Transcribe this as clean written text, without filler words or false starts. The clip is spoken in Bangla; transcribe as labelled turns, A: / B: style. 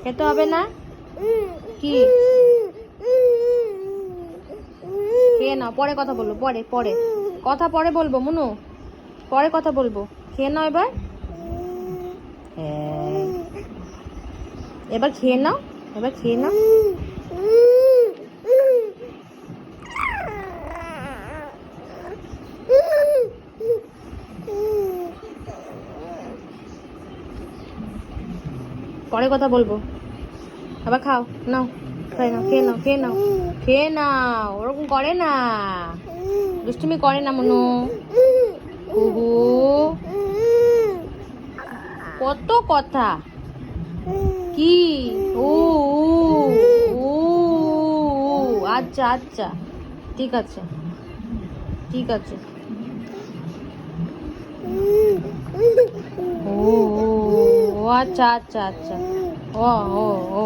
A: খেতে হবে না? কি খেয়ে নাও, পরে কথা বলবো, পরে পরে কথা পরে বলবো মুনু, পরে কথা বলবো। খেয়ে নাও এবার। হ্যাঁ, এবার খেয়ে নাও, এবার খেয়ে নাও। পরে কথা বলবো। আবার খাও, নাও, খাই নাও, খেয়ে নাও, খেয়ে নাও, খেয়ে নাও। ওরকম করে না, দুষ্টুমি করে না মনু। কুহু, কত কথা। কি? ও ও, আচ্ছা আচ্ছা, ঠিক আছে, ঠিক আছে। ও ও, আচ্ছা আচ্ছা আচ্ছা। ও ও ও